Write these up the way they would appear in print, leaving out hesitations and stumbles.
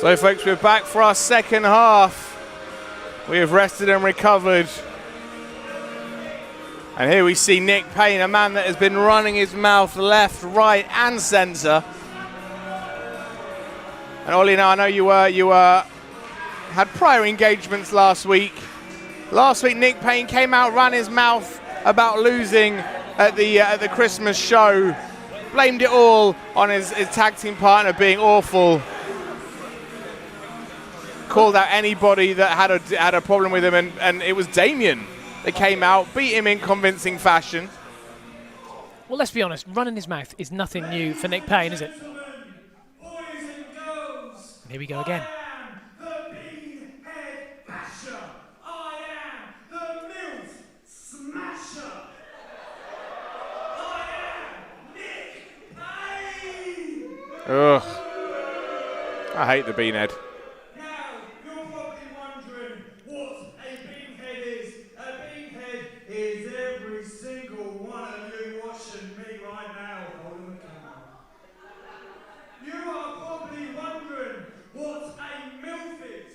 So folks, we're back for our second half. We have rested and recovered. And here we see Nick Payne, a man that has been running his mouth left, right, and centre. And Ollie, now I know you had prior engagements last week. Last week, Nick Payne came out, ran his mouth about losing at the Christmas show. Blamed it all on his tag team partner being awful. Called out anybody that had a problem with him, and it was Damien that came out, beat him in convincing fashion. Well, let's be honest, running his mouth is nothing new for Nick Payne, is it? And here we go again. Ugh. I hate the beanhead. Now, you're probably wondering what a beanhead is. A beanhead is every single one of you watching me right now holding the camera. You are probably wondering what a MILF is.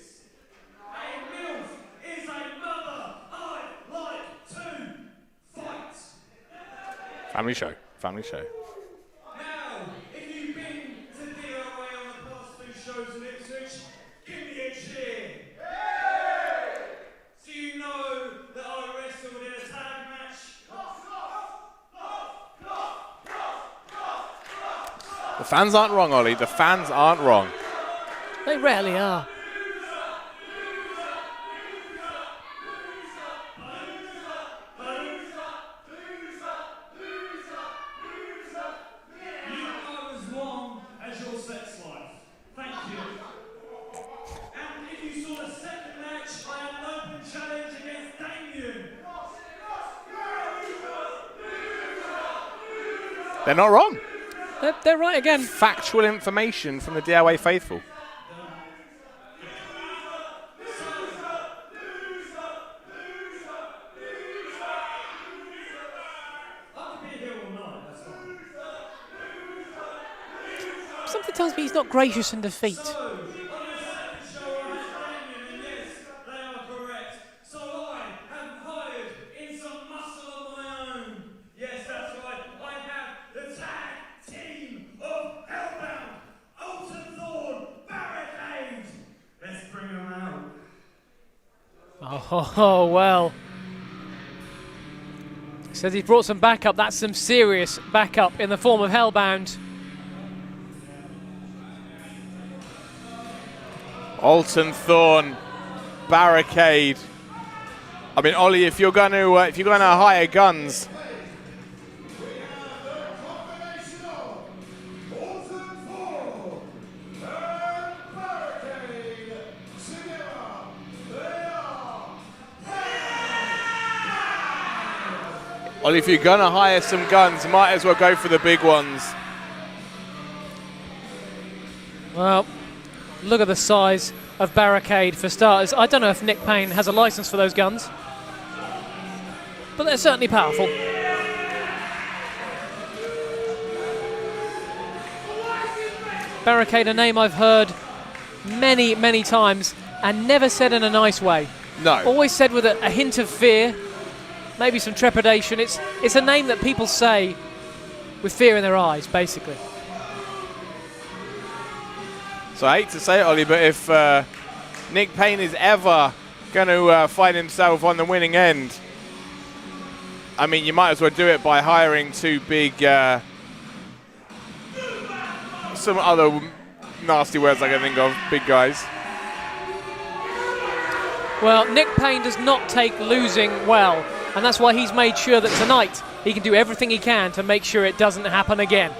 A MILF is a mother I like to fight. Family show. Family show. Now, if you've been to DOA on the past two shows in Ipswich, give me a cheer. So you know that I wrestled in a tag match. The fans aren't wrong, Ollie. The fans aren't wrong. They rarely are. You are as long as your sex life. Thank you. And if you saw the second match, I had an open challenge against Damien. They're not wrong. They're right again. Factual information from the DOA faithful. Something tells me he's not gracious in defeat. So, on the second show, I had Damien, and yes, they are correct. So I have hired in some muscle of my own. Yes, that's right. I have the tag team of Hellbound, Alton Thorn, Barricade. Let's bring them out. Oh, well. Says he's brought some backup. That's some serious backup in the form of Hellbound. Alton Thorn, Barricade. I mean, Ollie, if you're going to hire guns, Ollie, if you're going to hire some guns, you might as well go for the big ones. Well, look at the size of Barricade for starters. I don't know if Nick Payne has a license for those guns, but they're certainly powerful. Barricade, a name I've heard many, many times and never said in a nice way. No. Always said with a hint of fear, maybe some trepidation. It's a name that people say with fear in their eyes, basically. So I hate to say it, Ollie, but if Nick Payne is ever going to find himself on the winning end, I mean, you might as well do it by hiring two big, some other nasty words I can think of, big guys. Well, Nick Payne does not take losing well, and that's why he's made sure that tonight he can do everything he can to make sure it doesn't happen again.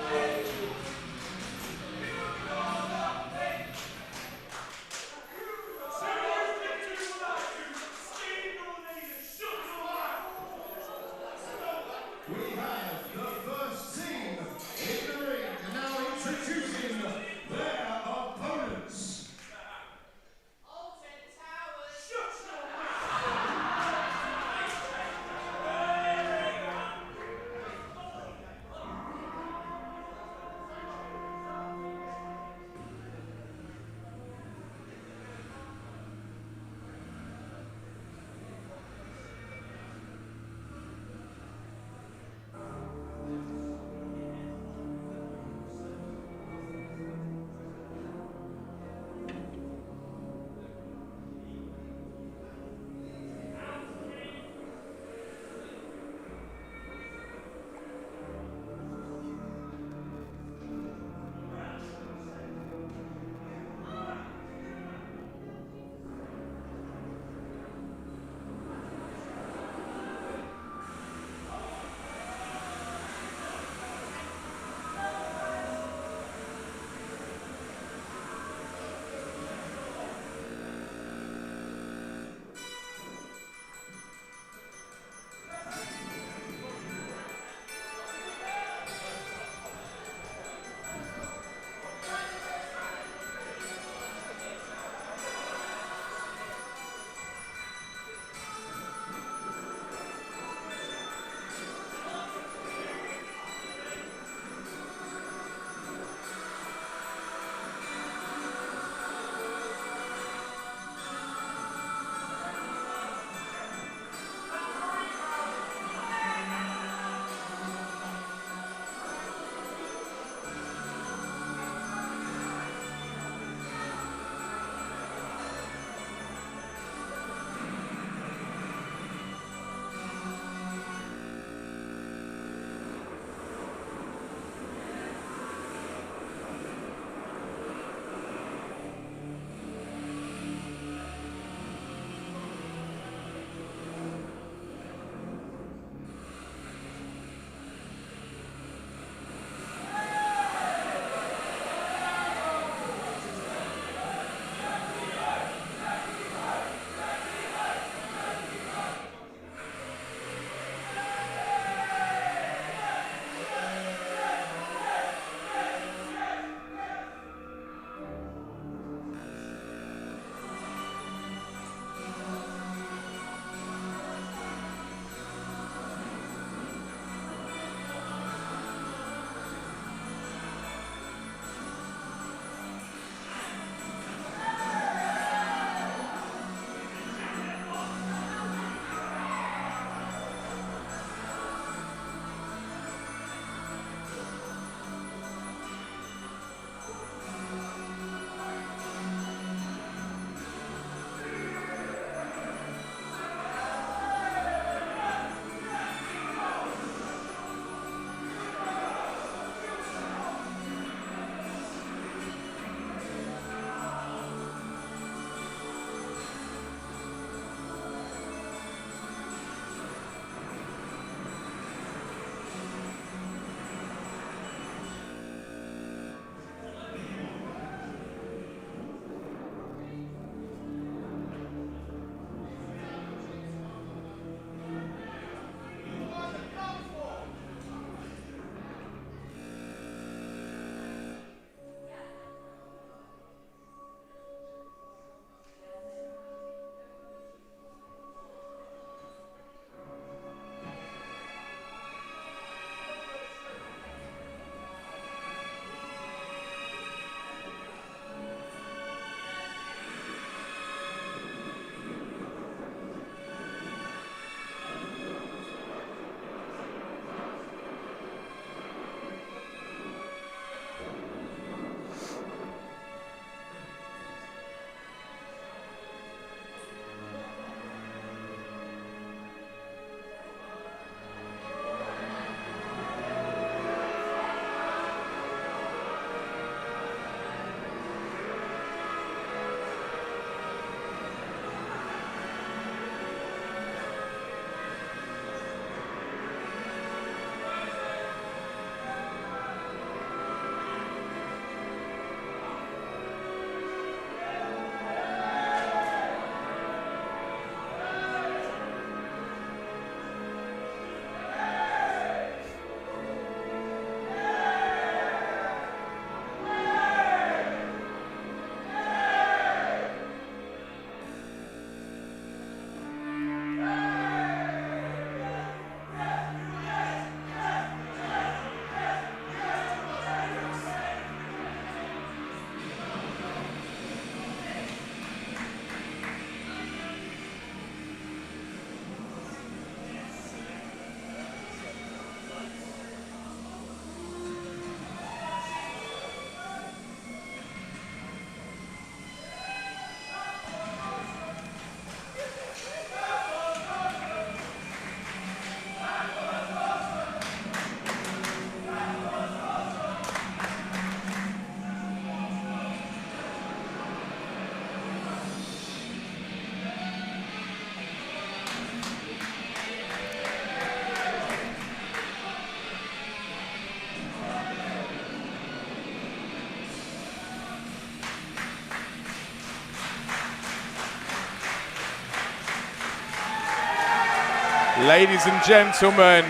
Ladies and gentlemen,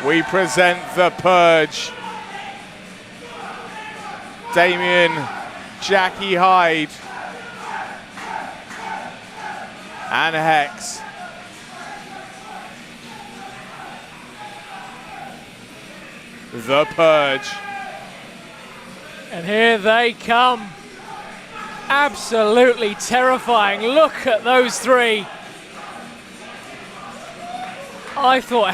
we present the Purge. Damien, Jackie Hyde, and Hex. The Purge. And here they come. Absolutely terrifying. Look at those three. I thought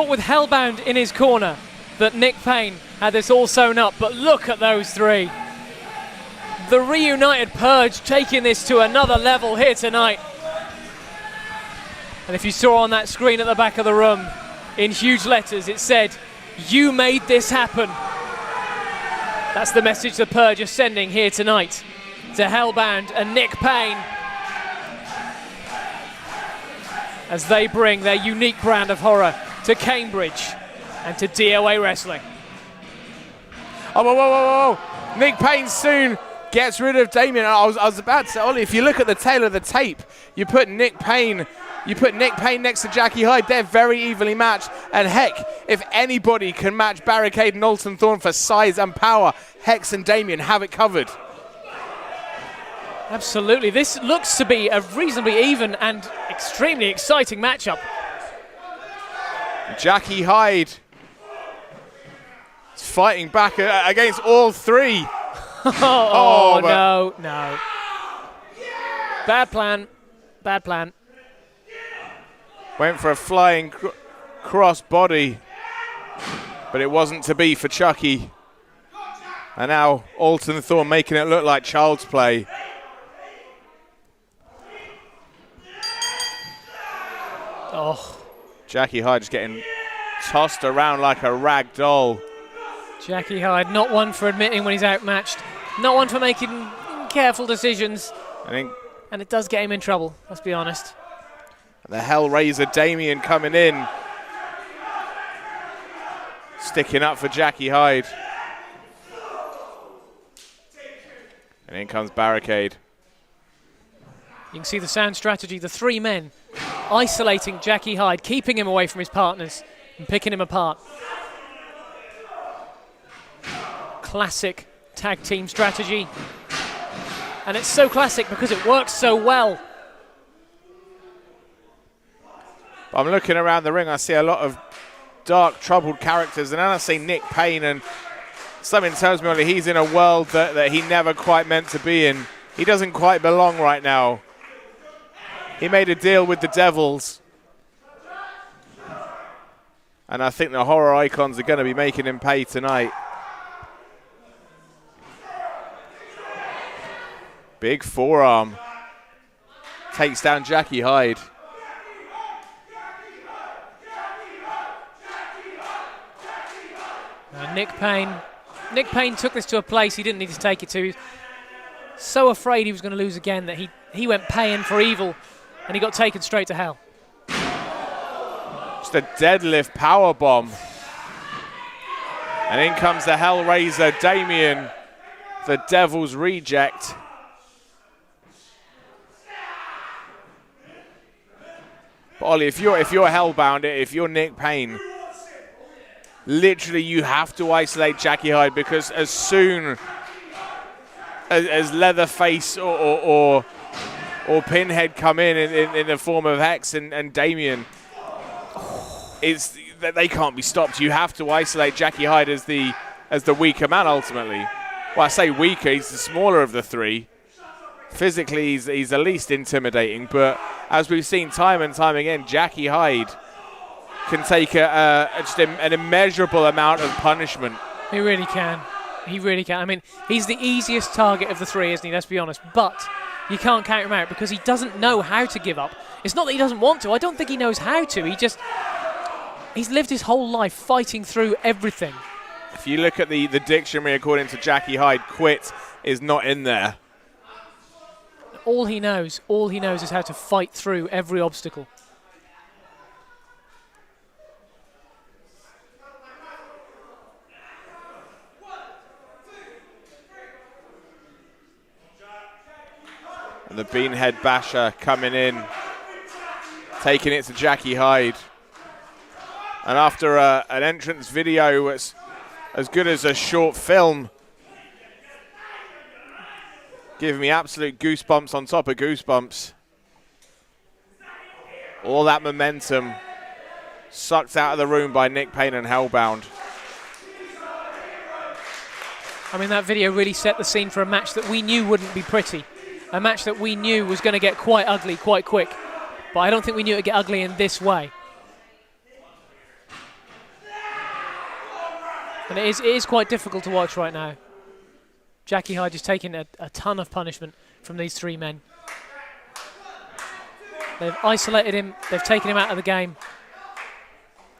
with Hellbound in his corner that Nick Payne had this all sewn up, but look at those three. The reunited Purge taking this to another level here tonight. And if you saw on that screen at the back of the room, in huge letters, it said, "You made this happen." That's the message the Purge are sending here tonight to Hellbound and Nick Payne as they bring their unique brand of horror to Cambridge and to DOA Wrestling. Oh, whoa, whoa, whoa, whoa. Nick Payne soon gets rid of Damien. I was about to say, Ollie, if you look at the tail of the tape, you put Nick Payne next to Jackie Hyde. They're very evenly matched. And heck, if anybody can match Barricade and Alton Thorne for size and power, Hex and Damien have it covered. Absolutely. This looks to be a reasonably even and extremely exciting matchup. Jackie Hyde is fighting back against all three. Oh, no. Bad plan. Bad plan. Went for a flying cross body, but it wasn't to be for Chucky. And now Alton Thorne making it look like child's play. Oh. Jackie Hyde just getting tossed around like a rag doll. Jackie Hyde, not one for admitting when he's outmatched, not one for making careful decisions. And it does get him in trouble, let's be honest. The Hellraiser Damien coming in. Sticking up for Jackie Hyde. And in comes Barricade. You can see the sound strategy, the three men isolating Jackie Hyde, keeping him away from his partners and picking him apart. Classic tag team strategy. And it's so classic because it works so well. I'm looking around the ring, I see a lot of dark, troubled characters, and then I see Nick Payne, and something tells me he's in a world that he never quite meant to be in. He doesn't quite belong right now. He made a deal with the Devils. And I think the horror icons are going to be making him pay tonight. Big forearm. Takes down Jackie Hyde. Nick Payne took this to a place he didn't need to take it to. He was so afraid he was going to lose again that he went paying for evil, and he got taken straight to hell. Just a deadlift power bomb. And in comes the Hellraiser Damien, the Devil's reject. But Ollie, if you're Hellbound, if you're Nick Payne, literally you have to isolate Jackie Hyde, because as soon as Leatherface or Pinhead come in the form of Hex and Damien, they can't be stopped. You have to isolate Jackie Hyde as the weaker man ultimately. Well, I say weaker, he's the smaller of the three. Physically, he's the least intimidating, but as we've seen time and time again, Jackie Hyde can take just an immeasurable amount of punishment. He really can. He really can. I mean, he's the easiest target of the three, isn't he? Let's be honest. But you can't count him out because he doesn't know how to give up. It's not that he doesn't want to. I don't think he knows how to. He's lived his whole life fighting through everything. If you look at the dictionary, according to Jackie Hyde, quit is not in there. all he knows is how to fight through every obstacle. And the Beanhead Basher coming in, taking it to Jackie Hyde. And after an entrance video that's as good as a short film, giving me absolute goosebumps on top of goosebumps. All that momentum sucked out of the room by Nick Payne and Hellbound. I mean, that video really set the scene for a match that we knew wouldn't be pretty. A match that we knew was going to get quite ugly quite quick. But I don't think we knew it would get ugly in this way. And it is quite difficult to watch right now. Jackie Hyde is taking a ton of punishment from these three men. They've isolated him, they've taken him out of the game,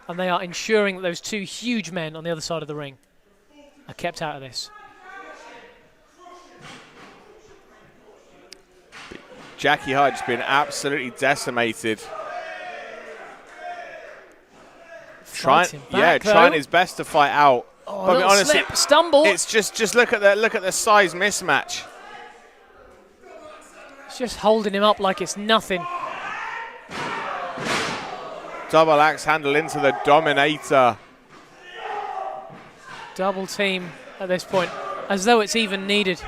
and they are ensuring that those two huge men on the other side of the ring are kept out of this. Jackie Hyde's been absolutely decimated. Trying his best to fight out. Oh, but honestly, slip, stumble. It's just look at the size mismatch. It's just holding him up like it's nothing. Double axe handle into the Dominator. Double team at this point, as though it's even needed.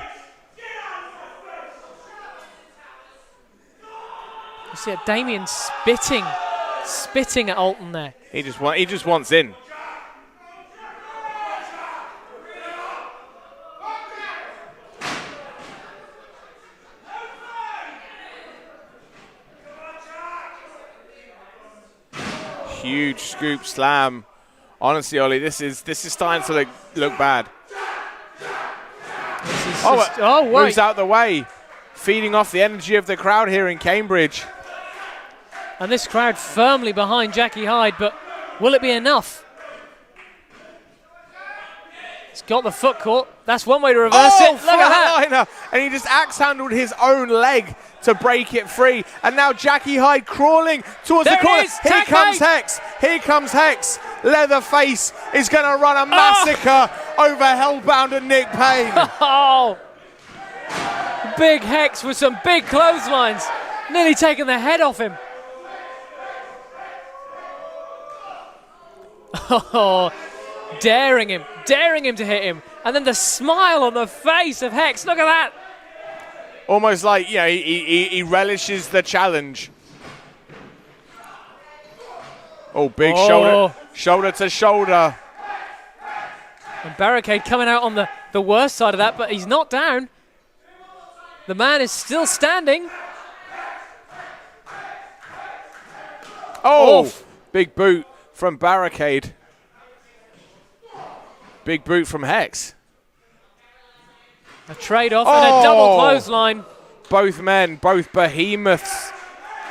You see Damien spitting at Alton there. He just wants in. Huge scoop slam. Honestly, Ollie, this is starting to look bad. Moves out the way, feeding off the energy of the crowd here in Cambridge. And this crowd firmly behind Jackie Hyde, but will it be enough? He's got the foot caught. That's one way to reverse it. Look at that. And he just axe handled his own leg to break it free. And now Jackie Hyde crawling towards the corner. Here comes Hex. Here comes Hex. Leatherface is going to run a massacre over Hellbound and Nick Payne. Oh! Big Hex with some big clotheslines. Nearly taking the head off him. Oh, daring him to hit him. And then the smile on the face of Hex. Look at that. Almost like, yeah, he relishes the challenge. Oh, big shoulder to shoulder. And Barricade coming out on the worst side of that, but he's not down. The man is still standing. Oh, big boot from Barricade. Big boot from Hex. A trade-off and a double clothesline. Both men, both behemoths,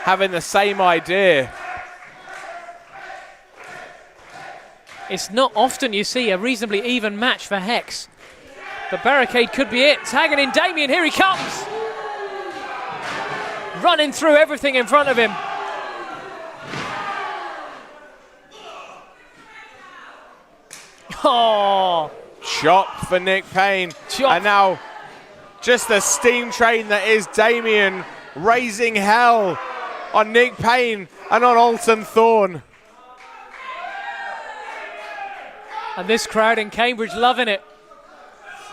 having the same idea. It's not often you see a reasonably even match for Hex. But Barricade could be it. Tagging in Damien, here he comes. Running through everything in front of him. Oh! Chop for Nick Payne. Chop. And now just the steam train that is Damien raising hell on Nick Payne and on Alton Thorne. And this crowd in Cambridge loving it.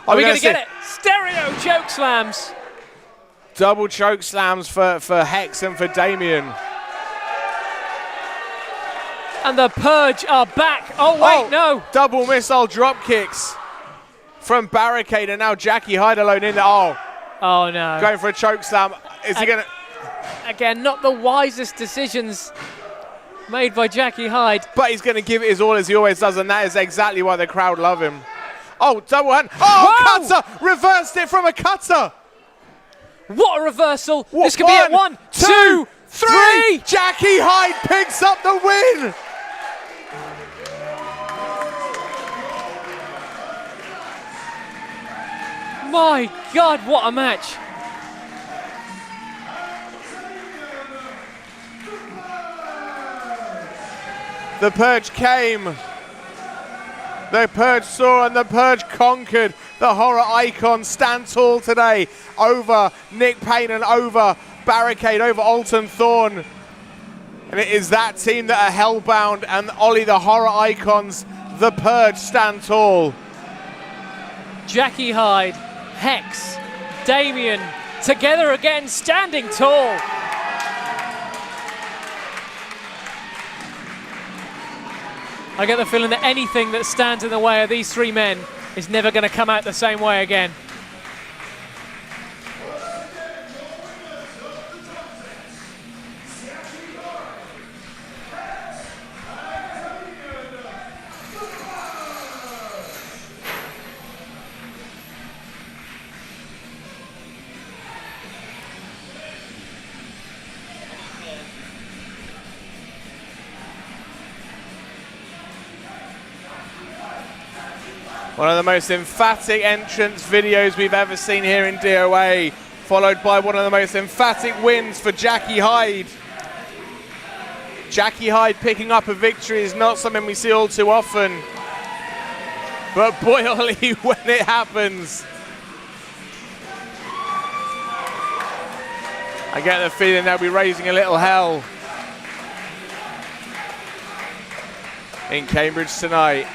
Are we going to get it? Stereo choke slams. Double choke slams for Hex and for Damien. And the Purge are back. Oh, wait, no. Double missile drop kicks from Barricade, and now Jackie Hyde alone in there. Oh no. Going for a choke slam. Is he going to? Again, not the wisest decisions made by Jackie Hyde. But he's going to give it his all as he always does, and that is exactly why the crowd love him. Oh, double hand. Oh, whoa! Cutter. Reversed it from a cutter. What a reversal. This could be it. 1, 2, 3. Jackie Hyde picks up the win. My God, what a match. The Purge came. The Purge saw and the Purge conquered. The horror icons stand tall today over Nick Payne and over Barricade, over Alton Thorne. And it is that team that are hellbound, and Ollie, the horror icons, the Purge stand tall. Jackie Hyde, Hex, Damien, together again, standing tall. I get the feeling that anything that stands in the way of these three men is never going to come out the same way again. One of the most emphatic entrance videos we've ever seen here in DOA, followed by one of the most emphatic wins for Jackie Hyde. Jackie Hyde picking up a victory is not something we see all too often. But boy, Ollie, when it happens, I get the feeling they'll be raising a little hell in Cambridge tonight.